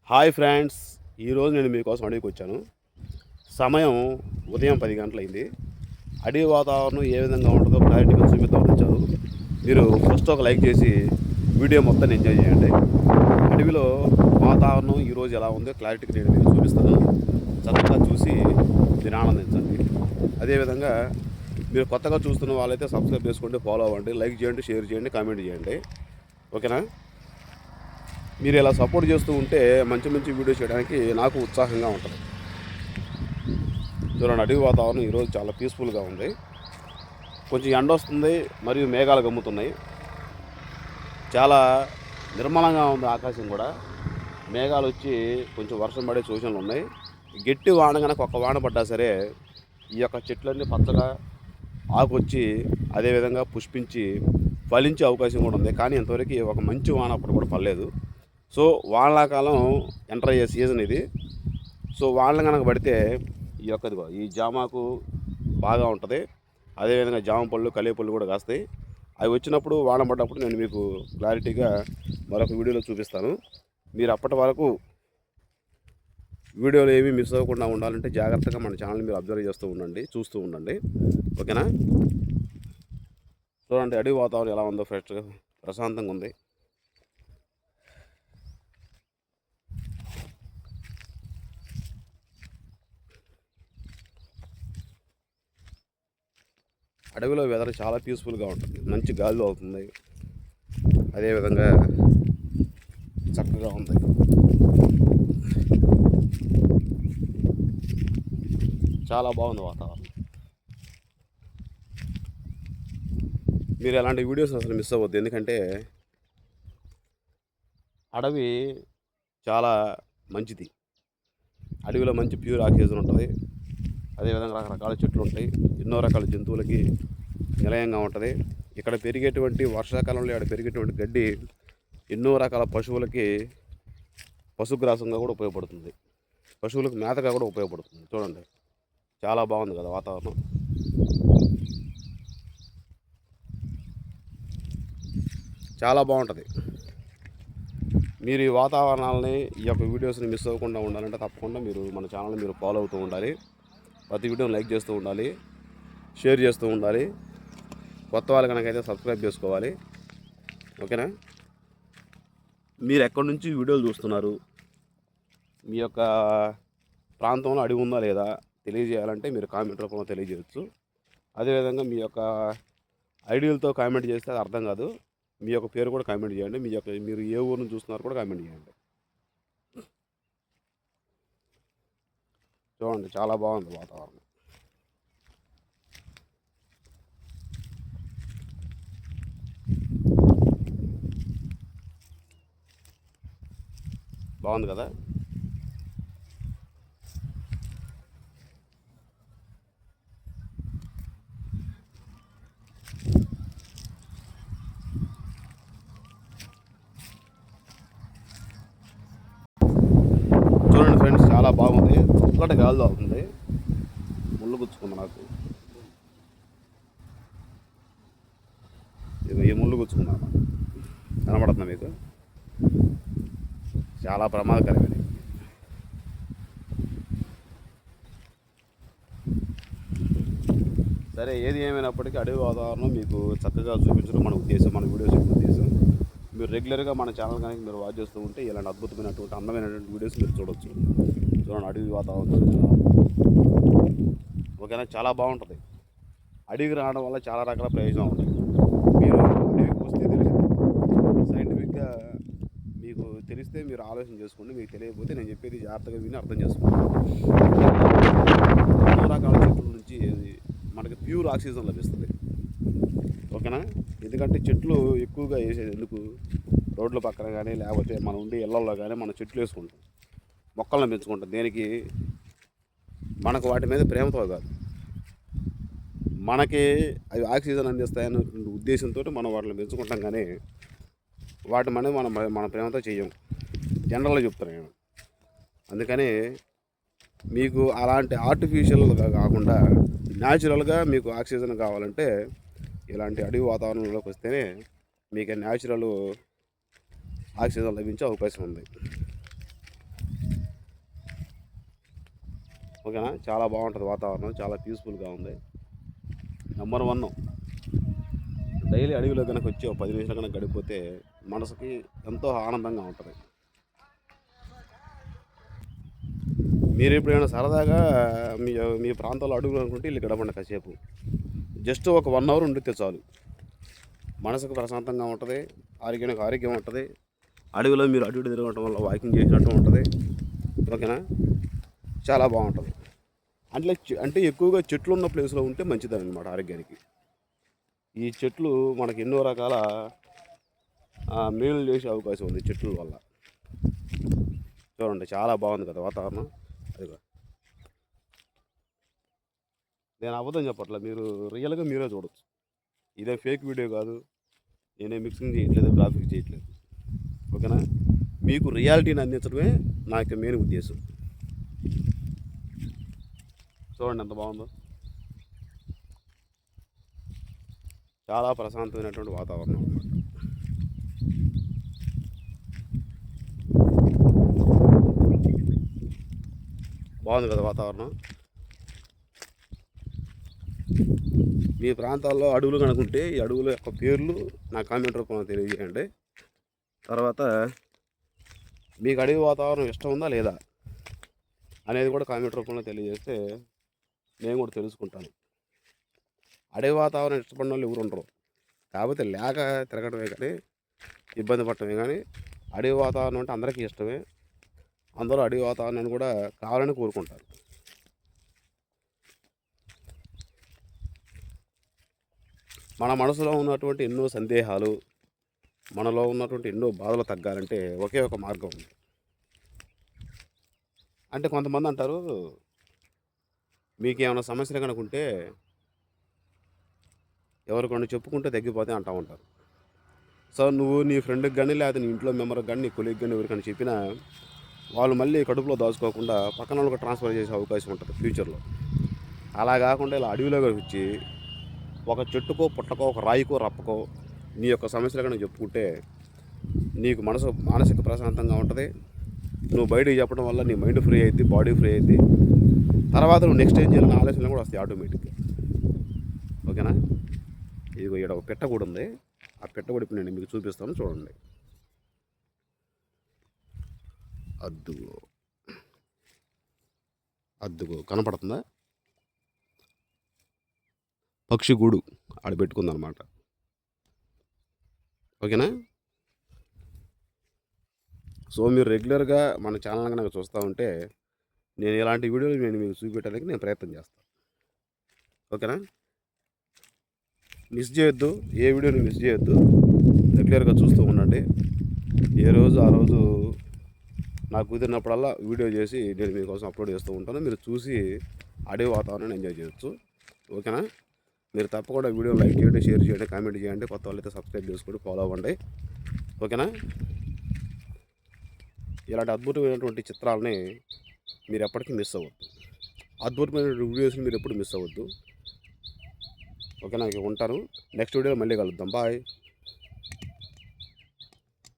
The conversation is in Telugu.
హాయ్ ఫ్రెండ్స్, ఈరోజు నేను మీకోసం అడవికి వచ్చాను. సమయం ఉదయం 10 గంటలైంది. అడవి వాతావరణం ఏ విధంగా ఉంటుందో క్లారిటీగా చూపిద్దామని వచ్చాను. మీరు ఫస్ట్ ఒక లైక్ చేసి వీడియో మొత్తాన్ని ఎంజాయ్ చేయండి. అడవిలో వాతావరణం ఈరోజు ఎలా ఉందో క్లారిటీగా నేను మీకు చూపిస్తాను. చక్కగా చూసి దీన్ని ఆనందించండి. అదేవిధంగా మీరు కొత్తగా చూస్తున్న వాళ్ళైతే సబ్స్క్రైబ్ చేసుకోండి, ఫాలో అవ్వండి, లైక్ చేయండి, షేర్ చేయండి, కామెంట్ చేయండి. ఓకేనా? మీరు ఇలా సపోర్ట్ చేస్తూ ఉంటే మంచి మంచి వీడియో చేయడానికి నాకు ఉత్సాహంగా ఉంటుంది. చూడండి, అడవి వాతావరణం ఈరోజు చాలా పీస్ఫుల్గా ఉంది. కొంచెం ఎండ వస్తుంది మరియు మేఘాలు గమ్ముతున్నాయి. చాలా నిర్మలంగా ఉంది ఆకాశం కూడా. మేఘాలు వచ్చి కొంచెం వర్షం పడే సూచనలు ఉన్నాయి. గట్టి వాన కనుక ఒక్క వాన పడ్డా సరే ఈ యొక్క చెట్లన్నీ పచ్చగా ఆకొచ్చి అదేవిధంగా పుష్పించి ఫలించే అవకాశం కూడా ఉంది. కానీ ఇంతవరకు ఒక మంచి వాన అప్పుడు కూడా పడలేదు. సో వానాకాలం ఎంటర్ అయ్యే సీజన్ ఇది. సో వానలు కనుక పడితే ఈ జామాకు బాగా ఉంటుంది. అదేవిధంగా జామ పళ్ళు, కలియపళ్ళు కూడా కాస్తాయి. అవి వచ్చినప్పుడు వాన పడ్డప్పుడు నేను మీకు క్లారిటీగా మరొక వీడియోలో చూపిస్తాను. మీరు అప్పటి వరకు వీడియోలు ఏమీ మిస్ అవ్వకుండా ఉండాలంటే జాగ్రత్తగా మన ఛానల్ మీరు అబ్జర్వ్ చేస్తూ ఉండండి, చూస్తూ ఉండండి. ఓకేనా? చూడండి అడవి వాతావరణం ఎలా ఉందో, ఫ్రెష్గా ప్రశాంతంగా ఉంది. అడవిలో వెదర్ చాలా పీస్ఫుల్గా ఉంటుంది. మంచి గాలి అవుతుంది. అదేవిధంగా చక్కగా ఉంది. చాలా బాగుంది వాతావరణం. మీరు ఎలాంటి వీడియోస్ అసలు మిస్ అవ్వద్దు. ఎందుకంటే అడవి చాలా మంచిది. అడవిలో మంచి ప్యూర్ ఆక్సిజన్ ఉంటుంది. అదేవిధంగా రకరకాల చెట్లు ఉంటాయి. ఎన్నో రకాల జంతువులకి నిలయంగా ఉంటుంది. ఇక్కడ పెరిగేటువంటి వర్షాకాలంలో ఇక్కడ పెరిగేటువంటి గడ్డి ఎన్నో రకాల పశువులకి పశుగ్రాసంగా కూడా ఉపయోగపడుతుంది. పశువులకు మేతగా కూడా ఉపయోగపడుతుంది. చూడండి, చాలా బాగుంది కదా వాతావరణం. చాలా బాగుంటుంది. మీరు ఈ వాతావరణాలని, ఈ యొక్క వీడియోస్ని మిస్ అవ్వకుండా ఉండాలంటే తప్పకుండా మీరు మన ఛానల్ని మీరు ఫాలో అవుతూ ఉండాలి. ప్రతి వీడియోని లైక్ చేస్తూ ఉండాలి, షేర్ చేస్తూ ఉండాలి. కొత్త వాళ్ళు కనుకైతే సబ్స్క్రైబ్ చేసుకోవాలి. ఓకేనా? మీరు ఎక్కడి నుంచి వీడియోలు చూస్తున్నారు, మీ యొక్క ప్రాంతంలో అడవి ఉందా లేదా తెలియజేయాలంటే మీరు కామెంట్ రూపంలో తెలియజేయచ్చు. అదేవిధంగా మీ యొక్క ఐడియాలతో కామెంట్ చేస్తే అది అర్థం కాదు. మీ యొక్క పేరు కూడా కామెంట్ చేయండి. మీరు ఏ ఊరు నుంచి చూస్తున్నారు కూడా కామెంట్ చేయండి. చూడండి, చాలా బాగుంది వాతావరణం. బాగుంది కదా? చూడండి ఫ్రెండ్స్, చాలా బాగుంది. చక్కటి గాలి అవుతుంది. ముళ్ళు గుచ్చుకుంది నాకు. ఈ ముళ్ళు గుచ్చుకుందా కనబడుతుందా మీకు? చాలా ప్రమాదకరమైనది. సరే, ఏది ఏమైనప్పటికీ అడవి వాతావరణం మీకు చక్కగా చూపించడం మన ఉద్దేశం, మన వీడియోస్ యొక్క ఉద్దేశం. మీరు రెగ్యులర్గా మన ఛానల్ కనుక మీరు వాచ్ చేస్తూ ఉంటే ఇలాంటి అద్భుతమైనటువంటి అందమైనటువంటి వీడియోస్ మీరు చూడవచ్చు. చూడండి అడవి వాతావరణం. ఓకేనా? చాలా బాగుంటుంది. అడవికి రావడం వల్ల చాలా రకాల ప్రయోజనాలు ఉంటాయి. మీరు అడవికి వస్తే తెలిసింది. సైంటిఫిక్గా మీకు తెలిస్తే మీరు ఆలోచన చేసుకోండి. మీకు తెలియకపోతే నేను చెప్పేది జాగ్రత్తగా విని అర్థం చేసుకోండి. ఎన్నో రకాల చెట్ల నుంచి మనకి ప్యూర్ ఆక్సిజన్ లభిస్తుంది. ఓకేనా? ఎందుకంటే చెట్లు ఎక్కువగా వేసేది ఎందుకు? రోడ్ల పక్కన కానీ లేకపోతే మనం ఉండే ఇళ్లలో కానీ మనం చెట్లు వేసుకుంటాం, మొక్కలను పెంచుకుంటాం. దేనికి? మనకు వాటి మీద ప్రేమతో కాదు, మనకి అవి ఆక్సిజన్ అందిస్తాయనే ఉద్దేశంతో మనం వాటిని పెంచుకుంటాం. కానీ వాటి మన ప్రేమతో చెయ్యం. జనరల్గా చెప్తాను నేను. అందుకని మీకు అలాంటి ఆర్టిఫిషియల్గా కాకుండా న్యాచురల్గా మీకు ఆక్సిజన్ కావాలంటే ఇలాంటి అడవి వాతావరణంలోకి వస్తేనే మీకు న్యాచురల్ ఆక్సిజన్ లభించే అవకాశం ఉంది. ఓకేనా. చాలా బాగుంటుంది వాతావరణం, చాలా పీస్ఫుల్గా ఉంది. నెంబర్ 1. డైలీ అడవిలో కనుక వచ్చి ఒక 10 నిమిషాలు కనుక గడిపోతే మనసుకి ఎంతో ఆనందంగా ఉంటుంది. మీరు ఎప్పుడైనా సరదాగా మీ మీ ప్రాంతంలో అడుగులు అనుకుంటే ఇల్లు గడపండి కాసేపు. జస్ట్ ఒక 1 అవర్ ఉండితే చాలు. మనసుకు ప్రశాంతంగా ఉంటుంది, ఆరోగ్యానికి ఆరోగ్యం ఉంటుంది. అడవిలో మీరు అటు ఇటు తిరగటం వల్ల వాకింగ్ చేసినట్టు ఉంటుంది. ఓకేనా. చాలా బాగుంటుంది. అంటే ఎక్కువగా చెట్లు ఉన్న ప్లేస్లో ఉంటే మంచిదన్నమాట ఆరోగ్యానికి. ఈ చెట్లు మనకి ఎన్నో రకాల మేలు చేసే అవకాశం ఉంది చెట్ల వల్ల. చూడండి చాలా బాగుంది కదా వాతావరణం. అదిగో, నేను అబద్ధం చెప్పట్లే, మీరు రియల్గా మీరే చూడొచ్చు. ఇదే ఫేక్ వీడియో కాదు, నేనే మిక్సింగ్ చేయట్లేదు, గ్రాఫిక్ చేయట్లేదు. ఓకేనా. మీకు రియాలిటీని అందించడమే నా యొక్క మెయిన్ ఉద్దేశం. చూడండి ఎంత బాగుందో. చాలా ప్రశాంతమైనటువంటి వాతావరణం అన్నమాట. బాగుంది కదా వాతావరణం. మీ ప్రాంతాల్లో అడవులు కనుకుంటే ఈ అడవుల యొక్క పేర్లు నా కామెంట్ రూపంలో తెలియజేయండి. తర్వాత మీకు అడవి వాతావరణం ఇష్టం ఉందా లేదా అనేది కూడా కామెంట్ రూపంలో తెలియజేస్తే నేను కూడా తెలుసుకుంటాను. అడవి వాతావరణం ఇష్టపడిన వాళ్ళు ఎవరు ఉండరు. కాకపోతే లేక తిరగడమే కానీ, ఇబ్బంది పడటమే కానీ. అడవి వాతావరణం అంటే అందరికీ ఇష్టమే. అందరూ అడవి వాతావరణాన్ని కూడా కావాలని కోరుకుంటారు. మన మనసులో ఉన్నటువంటి ఎన్నో సందేహాలు, మనలో ఉన్నటువంటి ఎన్నో బాధలు తగ్గాలంటే ఒకే ఒక మార్గం ఉంది. అంటే కొంతమంది అంటారు, మీకేమైనా సమస్యలు కనుకుంటే ఎవరికొన్నా చెప్పుకుంటే తగ్గిపోతాయి అంటూ ఉంటారు. సో నువ్వు నీ ఫ్రెండ్కి కానీ, లేకపోతే నీ ఇంట్లో మెంబర్కి కానీ, నీ కొలీగ్ కానీ ఎవరికైనా చెప్పినా వాళ్ళు మళ్ళీ కడుపులో దాచుకోకుండా పక్కన వాళ్ళకి ట్రాన్స్ఫర్ చేసే అవకాశం ఉంటుంది ఫ్యూచర్లో. అలా కాకుండా ఇలా అడవిలోకి వచ్చి ఒక చెట్టుకో, పుట్టకో, ఒక రాయికో, రప్పకో నీ యొక్క సమస్యలు కనుక చెప్పుకుంటే నీకు మానసిక ప్రశాంతంగా ఉంటుంది. నువ్వు బయటికి చెప్పడం వల్ల నీ మైండ్ ఫ్రీ అవుద్ది, బాడీ ఫ్రీ అవుద్ది. తర్వాత నువ్వు నెక్స్ట్ ఏం చేయాలని ఆలోచనలు కూడా వస్తాయి ఆటోమేటిక్గా. ఓకేనా. ఇదిగో ఇక్కడ ఒక పెట్ట కూడా ఉంది. ఆ పెట్ట కూడా ఇప్పుడు నేను మీకు చూపిస్తాను, చూడండి. అద్దుగో అద్దుగో కనపడుతుందా? పక్షి గూడు ఆడ పెట్టుకుందనమాట. ఓకేనా. సో మీరు రెగ్యులర్గా మన ఛానల్ కనుక చూస్తూ ఉంటే నేను ఇలాంటి వీడియోలు నేను మీకు చూపించడానికి నేను ప్రయత్నం చేస్తాను. ఓకేనా. మిస్ చేయొద్దు, ఏ వీడియోని మిస్ చేయొద్దు. రెగ్యులర్గా చూస్తూ ఉండండి. ఏ రోజు ఆ రోజు నాకు కుదిరినప్పుడల్లా వీడియో చేసి నేను మీకోసం అప్లోడ్ చేస్తూ ఉంటాను. మీరు చూసి అడవి వాతావరణాన్ని ఎంజాయ్ చేయొచ్చు. ఓకేనా. మీరు తప్పకుండా వీడియో లైక్ చేయండి, షేర్ చేయండి, కామెంట్ చేయండి. కొత్త వాళ్ళైతే సబ్స్క్రైబ్ చేసుకోండి, ఫాలో అవ్వండి. ఓకేనా. ఇలాంటి అద్భుతమైనటువంటి చిత్రాలని మీరు ఎప్పటికీ మిస్ అవ్వద్దు. అద్భుతమైన వీడియోస్ని మీరు ఎప్పుడు మిస్ అవ్వద్దు. ఓకేనా. ఉంటాను. నెక్స్ట్ వీడియోలో మళ్ళీ కలుద్దాం. బాయ్.